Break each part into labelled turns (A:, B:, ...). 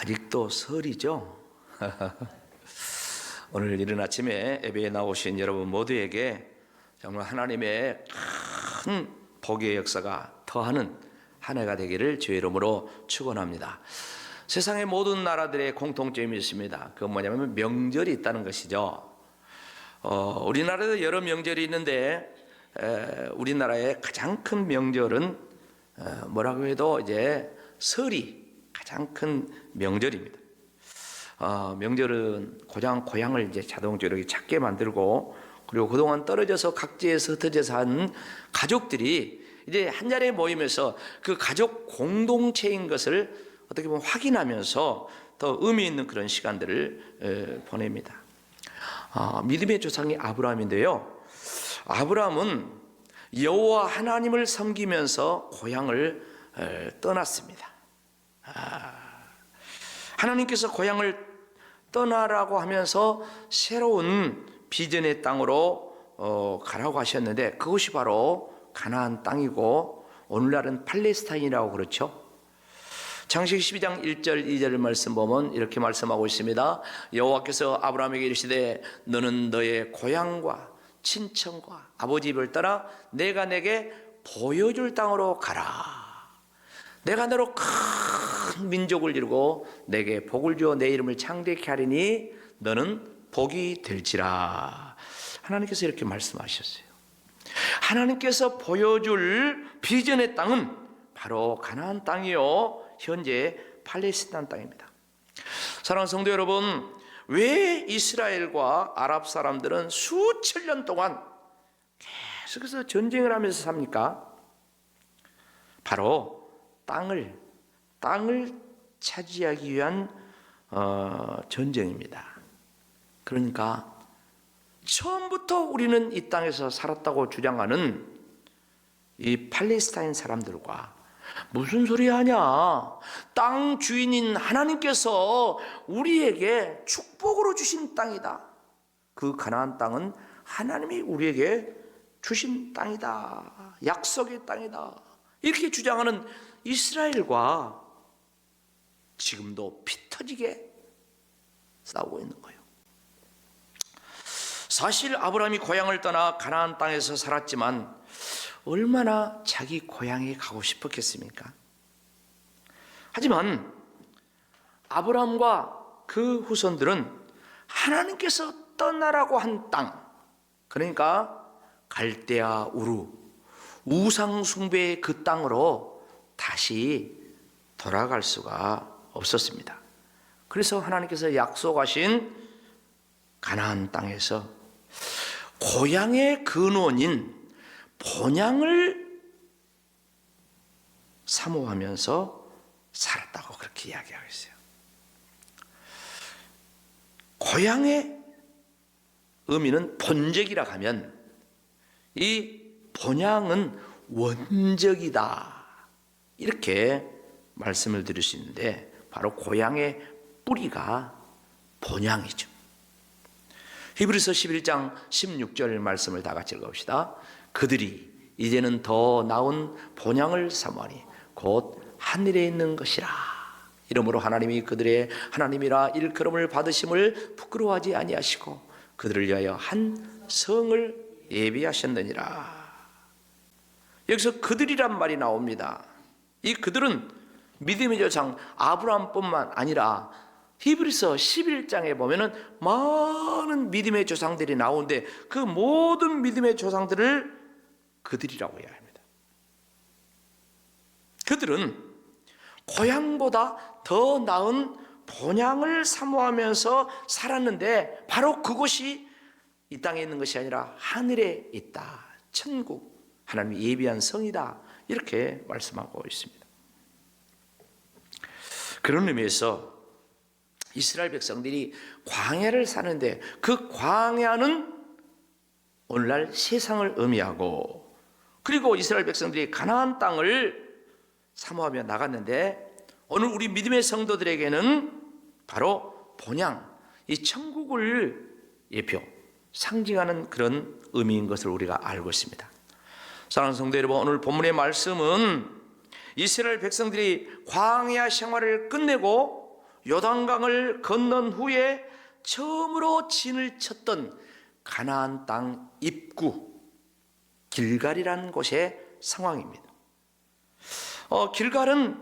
A: 아직도 설이죠. 오늘 이른 아침에 예배에 나오신 여러분 모두에게 정말 하나님의 큰 복의 역사가 더하는 한 해가 되기를 주의 이름으로 축원합니다. 세상의 모든 나라들의 공통점이 있습니다. 그건 뭐냐면 명절이 있다는 것이죠. 우리나라에도 여러 명절이 있는데 우리나라의 가장 큰 명절은 뭐라고 해도 이제 설이 가장 큰 명절입니다. 명절은 고향을 이제 자동적으로 이렇게 찾게 만들고, 그리고 그동안 떨어져서 각지에서 흩어져서 한 가족들이 이제 한 자리에 모이면서 그 가족 공동체인 것을 어떻게 보면 확인하면서 더 의미 있는 그런 시간들을 보냅니다. 믿음의 조상이 아브라함인데요, 아브라함은 여호와 하나님을 섬기면서 고향을 떠났습니다. 하나님께서 고향을 떠나라고 하면서 새로운 비전의 땅으로 가라고 하셨는데, 그것이 바로 가나안 땅이고 오늘날은 팔레스타인이라고 그렇죠. 창세기 12장 1절 2절 말씀 보면 이렇게 말씀하고 있습니다. 여호와께서 아브라함에게 이르시되 너는 너의 고향과 친척과 아버지 집을 떠나 내가 내게 보여줄 땅으로 가라. 내가 너로 큰 민족을 이루고 내게 복을 주어 내 이름을 창대케 하리니 너는 복이 될지라. 하나님께서 이렇게 말씀하셨어요. 하나님께서 보여줄 비전의 땅은 바로 가나안 땅이요, 현재 팔레스타인 땅입니다. 사랑하는 성도 여러분, 왜 이스라엘과 아랍 사람들은 수천 년 동안 계속해서 전쟁을 하면서 삽니까? 바로 땅을 차지하기 위한 전쟁입니다. 그러니까 처음부터 우리는 이 땅에서 살았다고 주장하는 이 팔레스타인 사람들과 무슨 소리 하냐, 땅 주인인 하나님께서 우리에게 축복으로 주신 땅이다, 그 가나안 땅은 하나님이 우리에게 주신 땅이다, 약속의 땅이다, 이렇게 주장하는 이스라엘과 지금도 피 터지게 싸우고 있는 거예요. 사실 아브라함이 고향을 떠나 가나안 땅에서 살았지만 얼마나 자기 고향에 가고 싶었겠습니까? 하지만 아브라함과 그 후손들은 하나님께서 떠나라고 한 땅, 그러니까 갈대아 우루, 우상 숭배의 그 땅으로 다시 돌아갈 수가 없었습니다. 그래서 하나님께서 약속하신 가나안 땅에서 고향의 근원인 본향을 사모하면서 살았다고 그렇게 이야기하고 있어요. 고향의 의미는 본적이라 하면 이 본향은 원적이다, 이렇게 말씀을 드릴 수 있는데, 바로 고향의 뿌리가 본향이죠. 히브리서 11장 16절 말씀을 다 같이 읽어봅시다. 그들이 이제는 더 나은 본향을 사모하니 곧 하늘에 있는 것이라. 이러므로 하나님이 그들의 하나님이라 일컬음을 받으심을 부끄러워하지 아니하시고 그들을 위하여 한 성을 예비하셨느니라. 여기서 그들이란 말이 나옵니다. 이 그들은 믿음의 조상 아브라함뿐만 아니라 히브리서 11장에 보면은 많은 믿음의 조상들이 나오는데 그 모든 믿음의 조상들을 그들이라고 해야 합니다. 그들은 고향보다 더 나은 본향을 사모하면서 살았는데, 바로 그것이 이 땅에 있는 것이 아니라 하늘에 있다, 천국, 하나님이 예비한 성이다, 이렇게 말씀하고 있습니다. 그런 의미에서 이스라엘 백성들이 광야를 사는데, 그 광야는 오늘날 세상을 의미하고, 그리고 이스라엘 백성들이 가나안 땅을 사모하며 나갔는데, 오늘 우리 믿음의 성도들에게는 바로 본향, 이 천국을 예표, 상징하는 그런 의미인 것을 우리가 알고 있습니다. 사랑하는 성도 여러분, 오늘 본문의 말씀은 이스라엘 백성들이 광야 생활을 끝내고 요단강을 건넌 후에 처음으로 진을 쳤던 가나안 땅 입구 길갈이라는 곳의 상황입니다. 길갈은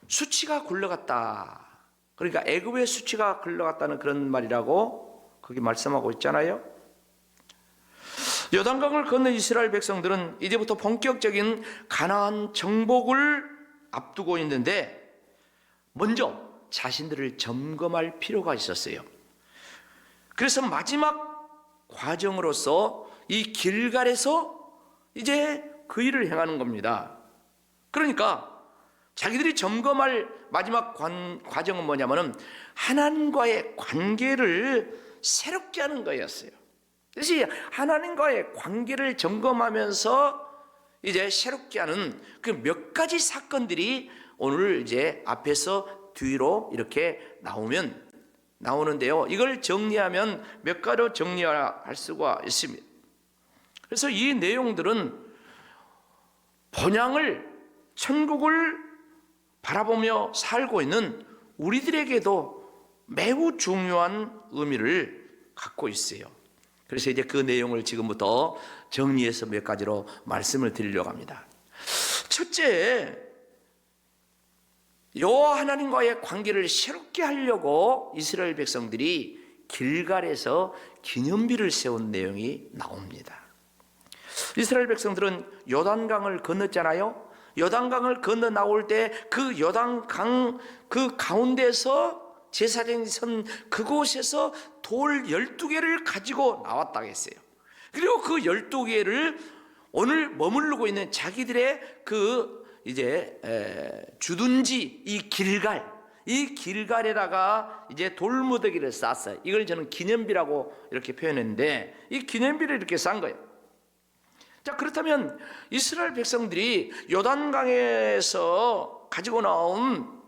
A: 수치가 굴러갔다. 그러니까 애굽의 수치가 굴러갔다는 그런 말이라고 거기 말씀하고 있잖아요. 요단강을 건넌 이스라엘 백성들은 이제부터 본격적인 가나안 정복을 앞두고 있는데 먼저 자신들을 점검할 필요가 있었어요. 그래서 마지막 과정으로서 이 길갈에서 이제 그 일을 행하는 겁니다. 그러니까 자기들이 점검할 마지막 과정은 뭐냐면은 하나님과의 관계를 새롭게 하는 거였어요. 그래서 하나님과의 관계를 점검하면서 이제 새롭게 하는 그 몇 가지 사건들이 오늘 이제 앞에서 뒤로 이렇게 나오는데요. 이걸 정리하면 몇 가지로 정리할 수가 있습니다. 그래서 이 내용들은 본향을 천국을 바라보며 살고 있는 우리들에게도 매우 중요한 의미를 갖고 있어요. 그래서 이제 그 내용을 지금부터 정리해서 몇 가지로 말씀을 드리려고 합니다. 첫째, 여호와 하나님과의 관계를 새롭게 하려고 이스라엘 백성들이 길갈에서 기념비를 세운 내용이 나옵니다. 이스라엘 백성들은 요단강을 건넜잖아요. 요단강을 건너 나올 때 그 요단강 그 가운데서 제사장이 선 그곳에서 돌 12개를 가지고 나왔다고 했어요. 그리고 그 12개를 오늘 머무르고 있는 자기들의 그 이제 주둔지 이 길갈에다가 이제 돌무더기를 쌌어요. 이걸 저는 기념비라고 이렇게 표현했는데 이 기념비를 이렇게 싼 거예요. 자, 그렇다면 이스라엘 백성들이 요단강에서 가지고 나온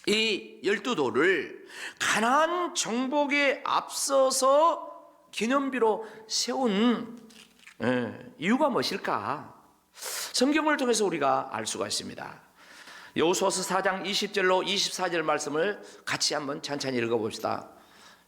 A: 이 12돌을 가나안 정복에 앞서서 기념비로 세운 이유가 무엇일까? 성경을 통해서 우리가 알 수가 있습니다. 여호수아서 4장 20절로 24절 말씀을 같이 한번 찬찬히 읽어봅시다.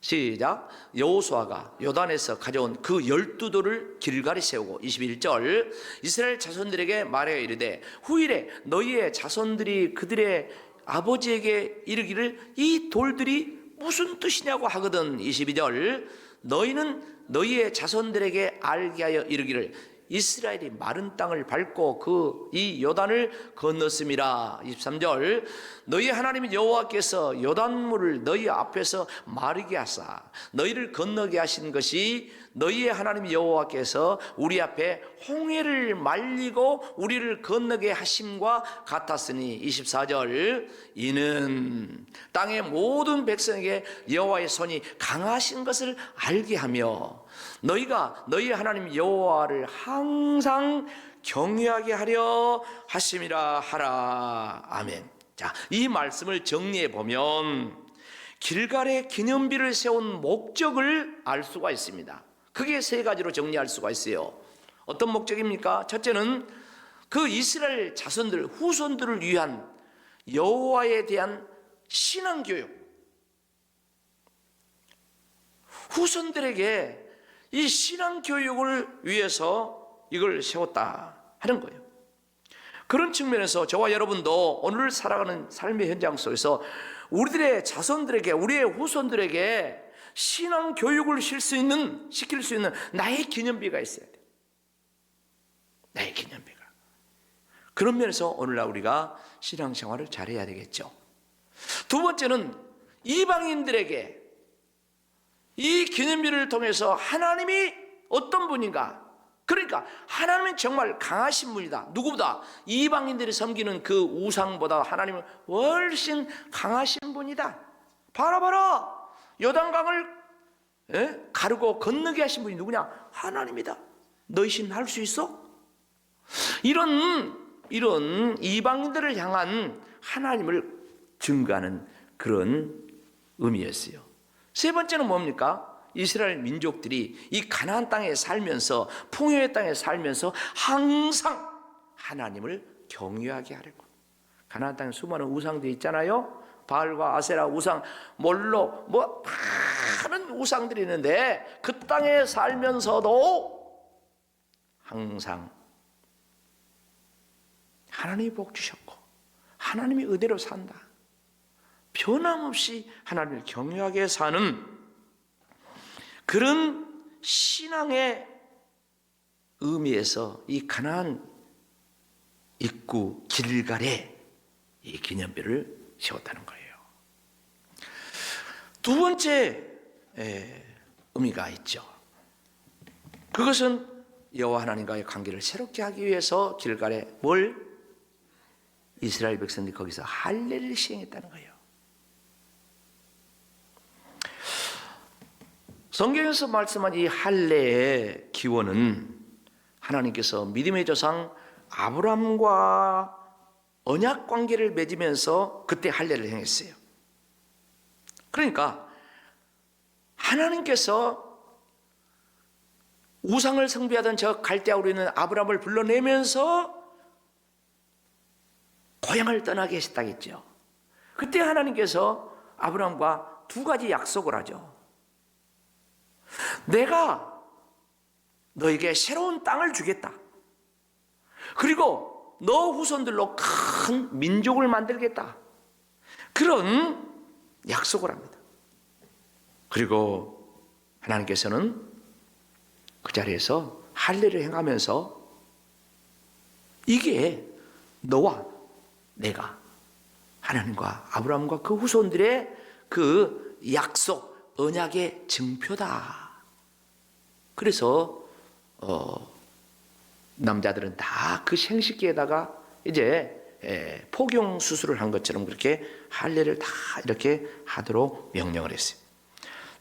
A: 시작. 여호수아가 요단에서 가져온 그 12돌을 길갈에 세우고 21절 이스라엘 자손들에게 말하여 이르되 후일에 너희의 자손들이 그들의 아버지에게 이르기를 이 돌들이 무슨 뜻이냐고 하거든. 22절 너희는 너희의 자손들에게 알게 하여 이르기를 이스라엘이 마른 땅을 밟고 이 요단을 건넜음이라. 23절 너희 하나님 여호와께서 요단물을 너희 앞에서 마르게 하사 너희를 건너게 하신 것이 너희의 하나님 여호와께서 우리 앞에 홍해를 말리고 우리를 건너게 하심과 같았으니. 24절 이는 땅의 모든 백성에게 여호와의 손이 강하신 것을 알게 하며 너희가 너희 하나님 여호와를 항상 경외하게 하려 하심이라 하라. 아멘. 자, 이 말씀을 정리해 보면 길갈에 기념비를 세운 목적을 알 수가 있습니다. 크게 세 가지로 정리할 수가 있어요. 어떤 목적입니까? 첫째는 그 이스라엘 자손들, 후손들을 위한 여호와에 대한 신앙교육, 후손들에게 이 신앙교육을 위해서 이걸 세웠다 하는 거예요. 그런 측면에서 저와 여러분도 오늘 살아가는 삶의 현장 속에서 우리들의 자손들에게, 우리의 후손들에게 신앙교육을 시킬 수 있는 나의 기념비가 있어야 돼요. 나의 기념비가. 그런 면에서 오늘날 우리가 신앙생활을 잘해야 되겠죠. 두 번째는 이방인들에게 이 기념비를 통해서 하나님이 어떤 분인가, 그러니까 하나님은 정말 강하신 분이다. 누구보다 이방인들이 섬기는 그 우상보다 하나님은 훨씬 강하신 분이다. 바로 요단강을 가르고 건너게 하신 분이 누구냐? 하나님이다. 너희 신 할 수 있어? 이런 이방인들을 향한 하나님을 증거하는 그런 의미였어요. 세 번째는 뭡니까? 이스라엘 민족들이 이 가나안 땅에 살면서, 풍요의 땅에 살면서 항상 하나님을 경외하게 하려고. 가나안 땅에 수많은 우상들이 있잖아요. 바알과 아세라 우상, 몰로 뭐 많은 우상들이 있는데 그 땅에 살면서도 항상 하나님이 복 주셨고 하나님이 의대로 산다, 변함없이 하나님을 경외하게 사는 그런 신앙의 의미에서 이 가나안 입구 길갈에 이 기념비를 세웠다는 거예요. 두 번째 의미가 있죠. 그것은 여호와 하나님과의 관계를 새롭게 하기 위해서 길갈에 이스라엘 백성들이 거기서 할례를 시행했다는 거예요. 성경에서 말씀한 이 할례의 기원은 하나님께서 믿음의 조상 아브라함과 언약 관계를 맺으면서 그때 할례를 행했어요. 그러니까 하나님께서 우상을 숭배하던 저 갈대아우로 있는 아브라함을 불러내면서 고향을 떠나게 하셨다겠죠. 그때 하나님께서 아브라함과 두 가지 약속을 하죠. 내가 너에게 새로운 땅을 주겠다. 그리고 너 후손들로 큰 민족을 만들겠다. 그런 약속을 합니다. 그리고 하나님께서는 그 자리에서 할례를 행하면서 이게 너와 내가 하나님과 아브라함과 그 후손들의 그 약속 언약의 증표다. 그래서 남자들은 다 그 생식기에다가 이제 포경 수술을 한 것처럼 그렇게 할례를 다 이렇게 하도록 명령을 했어요.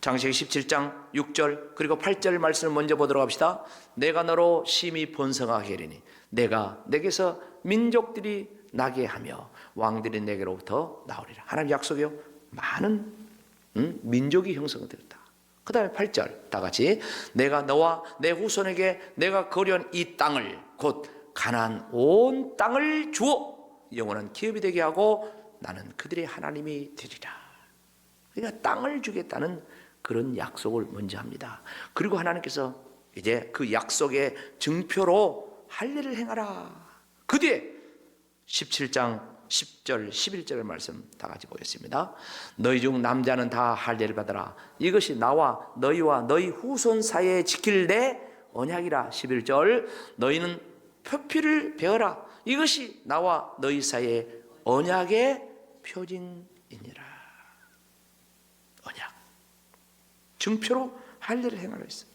A: 창세기 17장 6절 그리고 8절 말씀을 먼저 보도록 합시다. 내가 너로 심히 번성하게 하리니 내가 내게서 민족들이 나게 하며 왕들이 내게로부터 나오리라. 하나님 약속이요. 많은 민족이 형성되었다. 그 다음에 8절 다 같이 내가 너와 내 후손에게 내가 거류한 이 땅을 곧 가나안 온 땅을 주어 영원한 기업이 되게 하고 나는 그들의 하나님이 되리라. 그러니까 땅을 주겠다는 그런 약속을 먼저 합니다. 그리고 하나님께서 이제 그 약속의 증표로 할례를 행하라. 그 뒤에 17장 10절 11절 말씀 다 같이 보겠습니다. 너희 중 남자는 다 할례를 받아라. 이것이 나와 너희와 너희 후손 사이에 지킬 내 언약이라. 11절 너희는 표피를 베어라. 이것이 나와 너희 사이에 언약의 표징이니라. 언약 증표로 할례를 행하라 했어요.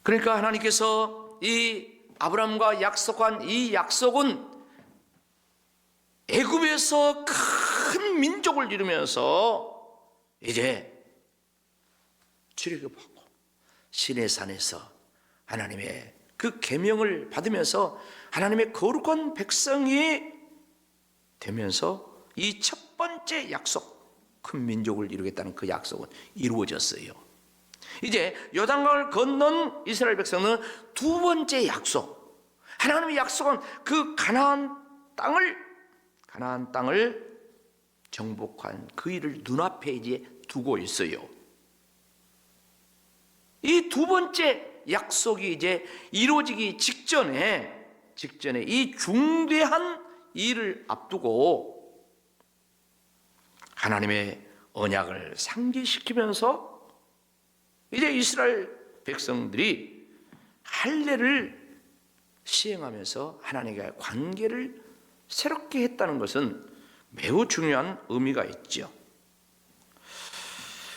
A: 그러니까 하나님께서 이 아브라함과 약속한 이 약속은 애굽에서 큰 민족을 이루면서 이제 출애굽하고 시내산에서 하나님의 그 계명을 받으면서 하나님의 거룩한 백성이 되면서 이 첫 번째 약속, 큰 민족을 이루겠다는 그 약속은 이루어졌어요. 이제 요단강을 건넌 이스라엘 백성은 두 번째 약속, 하나님의 약속은 그 가나안 땅을 정복한 그 일을 눈앞에 이제 두고 있어요. 이 두 번째 약속이 이제 이루어지기 직전에 이 중대한 일을 앞두고 하나님의 언약을 상기시키면서 이제 이스라엘 백성들이 할례를 시행하면서 하나님과의 관계를 새롭게 했다는 것은 매우 중요한 의미가 있죠.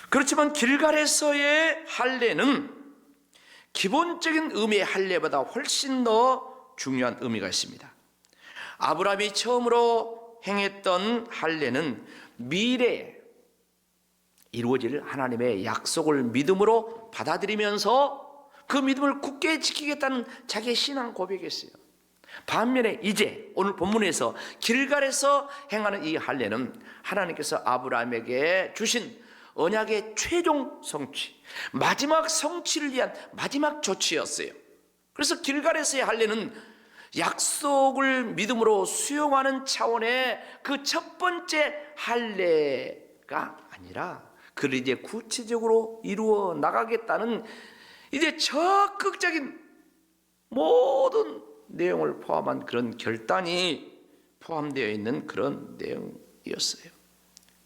A: 그렇지만 길갈에서의 할례는 기본적인 의미의 할례보다 훨씬 더 중요한 의미가 있습니다. 아브라함이 처음으로 행했던 할례는 미래에 이루어질 하나님의 약속을 믿음으로 받아들이면서 그 믿음을 굳게 지키겠다는 자기의 신앙 고백이었어요. 반면에 이제 오늘 본문에서 길갈에서 행하는 이 할례는 하나님께서 아브라함에게 주신 언약의 최종 성취, 마지막 성취를 위한 마지막 조치였어요. 그래서 길갈에서의 할례는 약속을 믿음으로 수용하는 차원의 그 첫 번째 할례가 아니라 그를 이제 구체적으로 이루어 나가겠다는 이제 적극적인 모든 내용을 포함한 그런 결단이 포함되어 있는 그런 내용이었어요.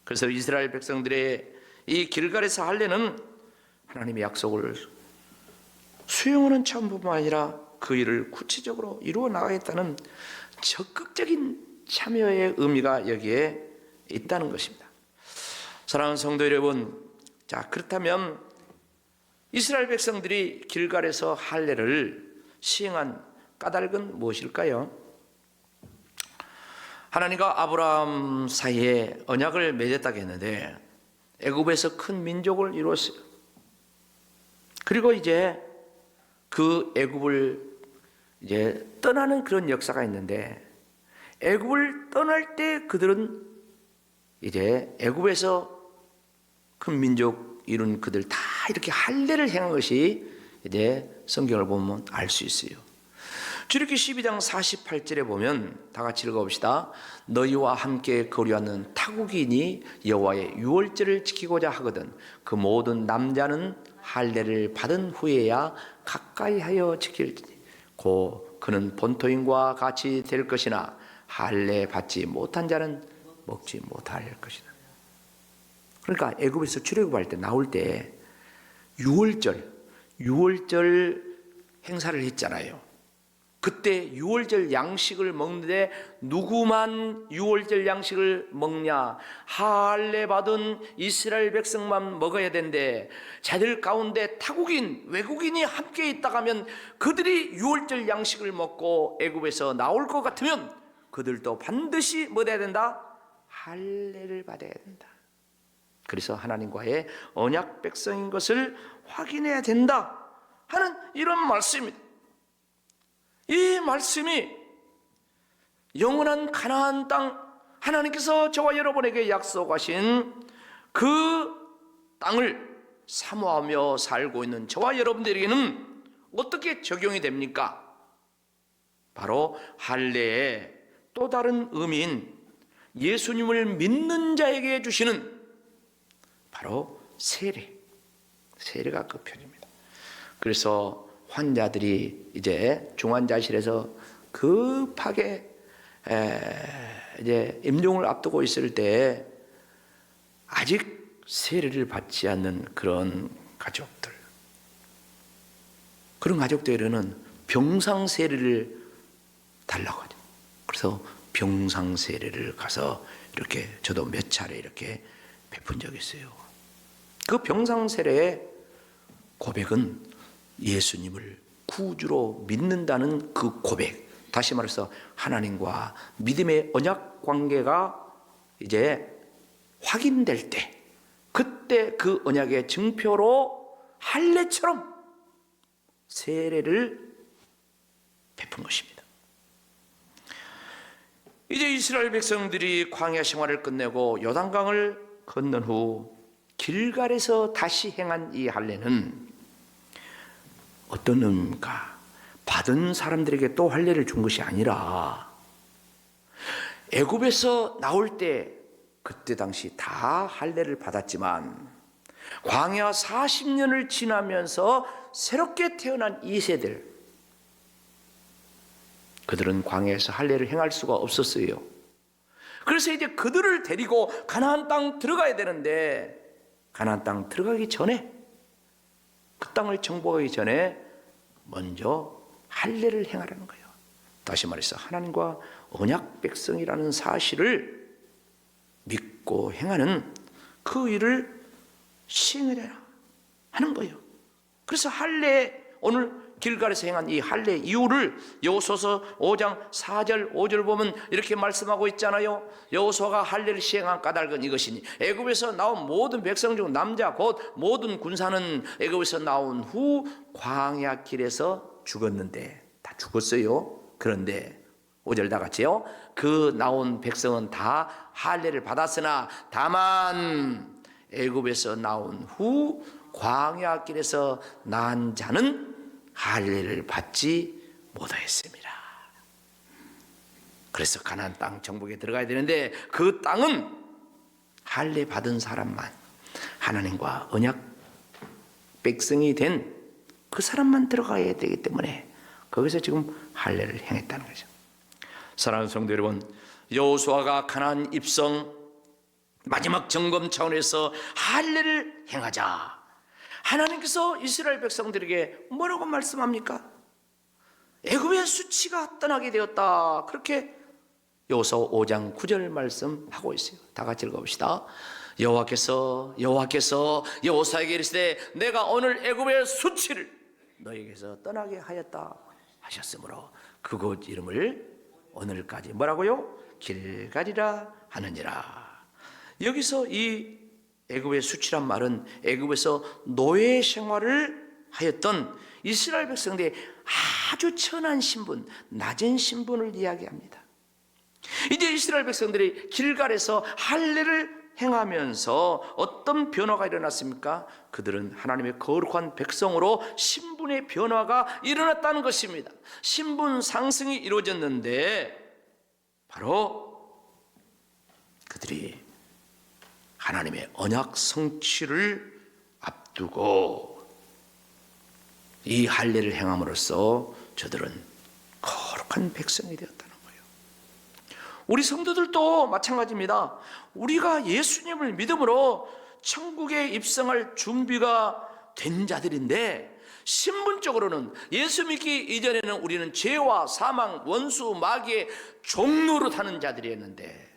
A: 그래서 이스라엘 백성들의 이 길갈에서 할례는 하나님의 약속을 수용하는 차원뿐만 아니라 그 일을 구체적으로 이루어 나가겠다는 적극적인 참여의 의미가 여기에 있다는 것입니다. 사랑하는 성도 여러분, 자, 그렇다면 이스라엘 백성들이 길갈에서 할례를 시행한 까닭은 무엇일까요? 하나님과 아브라함 사이에 언약을 맺었다고 했는데 애굽에서 큰 민족을 이루었어요. 그리고 이제 그 애굽을 이제 떠나는 그런 역사가 있는데 애굽을 떠날 때 그들은 이제 애굽에서 큰 민족 이룬 그들 다 이렇게 할례를 행한 것이 이제 성경을 보면 알 수 있어요. 출애굽기 12장 48절에 보면 다 같이 읽어봅시다. 너희와 함께 거류하는 타국인이 여호와의 유월절을 지키고자 하거든 그 모든 남자는 할례를 받은 후에야 가까이 하여 지킬지니 고 그는 본토인과 같이 될 것이나 할례 받지 못한 자는 먹지 못할 것이다. 그러니까 애굽에서 출애굽할 때 나올 때 유월절 행사를 했잖아요. 그때 유월절 양식을 먹는데 누구만 유월절 양식을 먹냐? 할례 받은 이스라엘 백성만 먹어야 된대. 자들 가운데 타국인, 외국인이 함께 있다 하면 그들이 유월절 양식을 먹고 애굽에서 나올 것 같으면 그들도 반드시 뭐 해야 된다? 할례를 받아야 된다. 그래서 하나님과의 언약 백성인 것을 확인해야 된다 하는 이런 말씀입니다. 이 말씀이 영원한 가나안 땅, 하나님께서 저와 여러분에게 약속하신 그 땅을 사모하며 살고 있는 저와 여러분들에게는 어떻게 적용이 됩니까? 바로 할례의 또 다른 의미인 예수님을 믿는 자에게 주시는 바로 세례가 그 편입니다. 그래서 환자들이 이제 중환자실에서 급하게 이제 임종을 앞두고 있을 때 아직 세례를 받지 않는 그런 가족들, 그런 가족들에게는 병상 세례를 달라고 하죠. 그래서 병상 세례를 가서 이렇게 저도 몇 차례 이렇게 베푼 적이 있어요. 그 병상 세례의 고백은 예수님을 구주로 믿는다는 그 고백, 다시 말해서 하나님과 믿음의 언약 관계가 이제 확인될 때, 그때 그 언약의 증표로 할례처럼 세례를 베푼 것입니다. 이제 이스라엘 백성들이 광야 생활을 끝내고 요단강을 건넌 후 길갈에서 다시 행한 이 할례는 어떤 의미입니까? 받은 사람들에게 또 할례를 준 것이 아니라 애굽에서 나올 때 그때 당시 다 할례를 받았지만 광야 40년을 지나면서 새롭게 태어난 2세들, 그들은 광야에서 할례를 행할 수가 없었어요. 그래서 이제 그들을 데리고 가나안 땅 들어가야 되는데 가나안 땅 들어가기 전에, 그 땅을 정복하기 전에 먼저 할례를 행하라는 거예요. 다시 말해서 하나님과 언약 백성이라는 사실을 믿고 행하는 그 일을 시행해라 하는 거예요. 그래서 할례, 오늘 길갈에서 행한 이 할례 이유를 여호수아서 5장 4절 5절 보면 이렇게 말씀하고 있잖아요. 여호수아가 할례를 시행한 까닭은 이것이니 애굽에서 나온 모든 백성 중 남자 곧 모든 군사는 애굽에서 나온 후 광야 길에서 죽었는데, 다 죽었어요. 그런데 5절 다 같이요. 그 나온 백성은 다 할례를 받았으나 다만 애굽에서 나온 후 광야 길에서 난 자는 할례를 받지 못하였습니다. 그래서 가나안 땅 정복에 들어가야 되는데 그 땅은 할례 받은 사람만, 하나님과 언약 백성이 된 그 사람만 들어가야 되기 때문에 거기서 지금 할례를 행했다는 거죠. 사랑하는 성도 여러분, 여호수아가 가나안 입성 마지막 점검 차원에서 할례를 행하자, 하나님께서 이스라엘 백성들에게 뭐라고 말씀합니까? 애굽의 수치가 떠나게 되었다. 그렇게 여호수아 5장 9절 말씀하고 있어요. 다 같이 읽어봅시다. 여호와께서 여호수아에게 이르시되 내가 오늘 애굽의 수치를 너에게서 떠나게 하였다 하셨으므로 그곳 이름을 오늘까지 뭐라고요? 길갈이라 하느니라. 여기서 이 애굽의 수치란 말은 애굽에서 노예 생활을 하였던 이스라엘 백성들의 아주 천한 신분, 낮은 신분을 이야기합니다. 이제 이스라엘 백성들이 길갈에서 할례를 행하면서 어떤 변화가 일어났습니까? 그들은 하나님의 거룩한 백성으로 신분의 변화가 일어났다는 것입니다. 신분 상승이 이루어졌는데 바로 그들이 하나님의 언약 성취를 앞두고 이 할례를 행함으로써 저들은 거룩한 백성이 되었다는 거예요. 우리 성도들도 마찬가지입니다. 우리가 예수님을 믿음으로 천국에 입성할 준비가 된 자들인데 신분적으로는 예수 믿기 이전에는 우리는 죄와 사망, 원수, 마귀의 종로로 타는 자들이었는데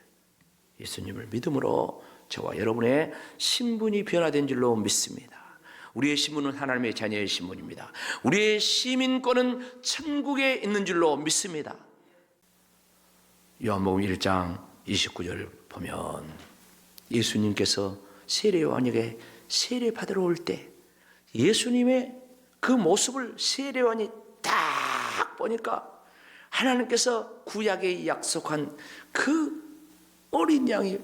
A: 예수님을 믿음으로 저와 여러분의 신분이 변화된 줄로 믿습니다. 우리의 신분은 하나님의 자녀의 신분입니다. 우리의 시민권은 천국에 있는 줄로 믿습니다. 요한복음 1장 29절을 보면 예수님께서 세례요한에게 세례받으러 올 때 예수님의 그 모습을 세례요한이 딱 보니까 하나님께서 구약에 약속한 그 어린 양이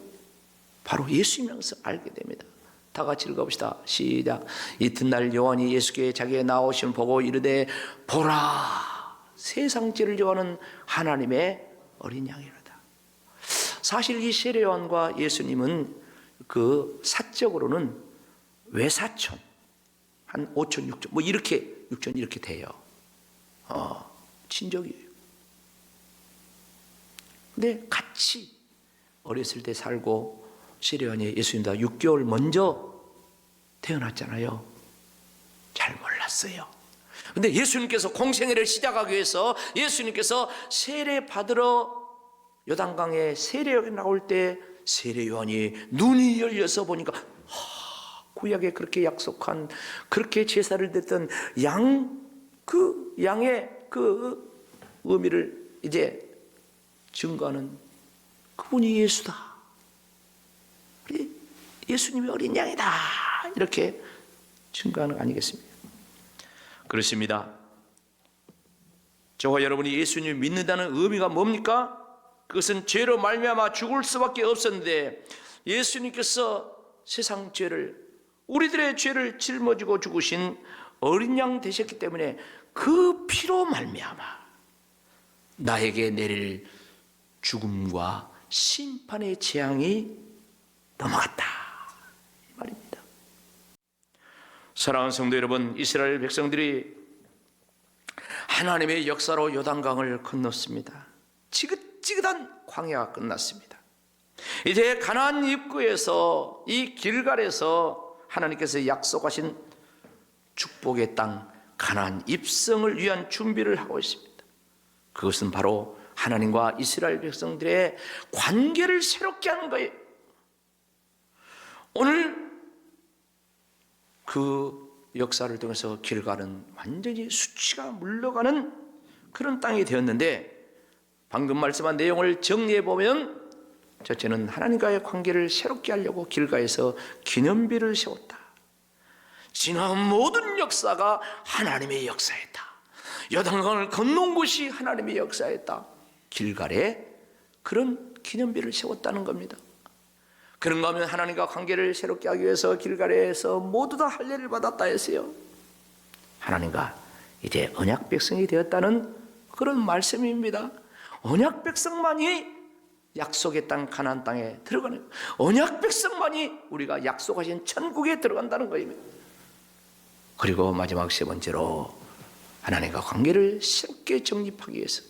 A: 바로 예수님이라서 알게 됩니다. 다 같이 읽어봅시다. 시작. 이튿날 요한이 예수께 자기의 나오심 보고 이르되 보라, 세상 죄를 져하는 하나님의 어린 양이로다. 사실 이 세례요한과 예수님은 그 사적으로는 외사촌, 한 5촌, 6촌, 뭐 이렇게 6촌 이렇게 돼요. 친족이에요. 근데 같이 어렸을 때 살고 세례요한이 예수님보다 6개월 먼저 태어났잖아요. 잘 몰랐어요. 근데 예수님께서 공생애를 시작하기 위해서 예수님께서 세례 받으러 요단강에 세례요한이 나올 때 세례요한이 눈이 열려서 보니까 구약에 그렇게 약속한, 그렇게 제사를 드렸던 그 양의 그 의미를 이제 증거하는 그분이 예수다. 예수님이 어린 양이다. 이렇게 증거하는 거 아니겠습니까? 그렇습니다. 저와 여러분이 예수님을 믿는다는 의미가 뭡니까? 그것은 죄로 말미암아 죽을 수밖에 없었는데 예수님께서 세상 죄를, 우리들의 죄를 짊어지고 죽으신 어린 양 되셨기 때문에 그 피로 말미암아 나에게 내릴 죽음과 심판의 재앙이 넘어갔다, 이 말입니다. 사랑하는 성도 여러분, 이스라엘 백성들이 하나님의 역사로 요단강을 건넜습니다. 지긋지긋한 광야가 끝났습니다. 이제 가나안 입구에서, 이 길갈에서 하나님께서 약속하신 축복의 땅 가나안 입성을 위한 준비를 하고 있습니다. 그것은 바로 하나님과 이스라엘 백성들의 관계를 새롭게 하는 거예요. 오늘 그 역사를 통해서 길갈은 완전히 수치가 물러가는 그런 땅이 되었는데, 방금 말씀한 내용을 정리해 보면 첫째는 하나님과의 관계를 새롭게 하려고 길갈에서 기념비를 세웠다. 지난 모든 역사가 하나님의 역사였다. 요단강을 건넌 곳이 하나님의 역사였다. 길갈에 그런 기념비를 세웠다는 겁니다. 그런가 하면 하나님과 관계를 새롭게 하기 위해서 길갈에서 모두 다 할례를 받았다 했어요. 하나님과 이제 언약 백성이 되었다는 그런 말씀입니다. 언약 백성만이 약속의 땅 가나안 땅에 들어가는 거예요. 언약 백성만이 우리가 약속하신 천국에 들어간다는 거예요. 그리고 마지막 세 번째로 하나님과 관계를 새롭게 정립하기 위해서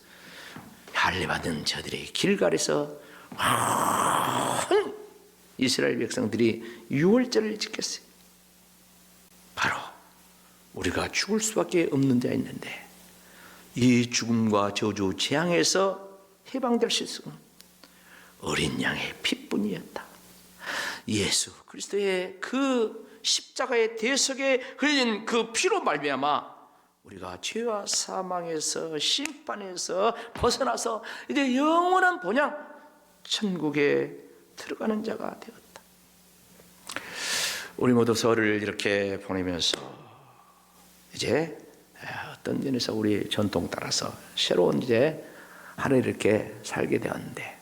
A: 할례받은 저들의 길갈에서 많은 이스라엘 백성들이 유월절을 지켰어요. 바로 우리가 죽을 수밖에 없는 데가 있는데 이 죽음과 저주 재앙에서 해방될 수 있는 어린 양의 피뿐이었다. 예수 그리스도의 그 십자가의 대속에 흘린 그 피로 말미암아 우리가 죄와 사망에서 심판에서 벗어나서 이제 영원한 본향 천국에 들어가는 자가 되었다. 우리 모두 설을 이렇게 보내면서 이제 어떤 면에서 우리 전통 따라서 새로운 이제 하루를 이렇게 살게 되었는데,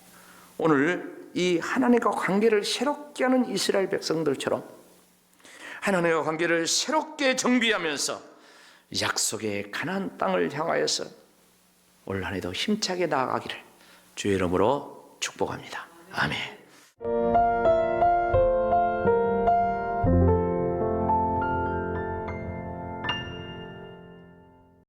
A: 오늘 이 하나님과 관계를 새롭게 하는 이스라엘 백성들처럼 하나님과 관계를 새롭게 정비하면서 약속의 가나안 땅을 향하여서 올 한해도 힘차게 나아가기를 주의 이름으로 축복합니다. 아멘.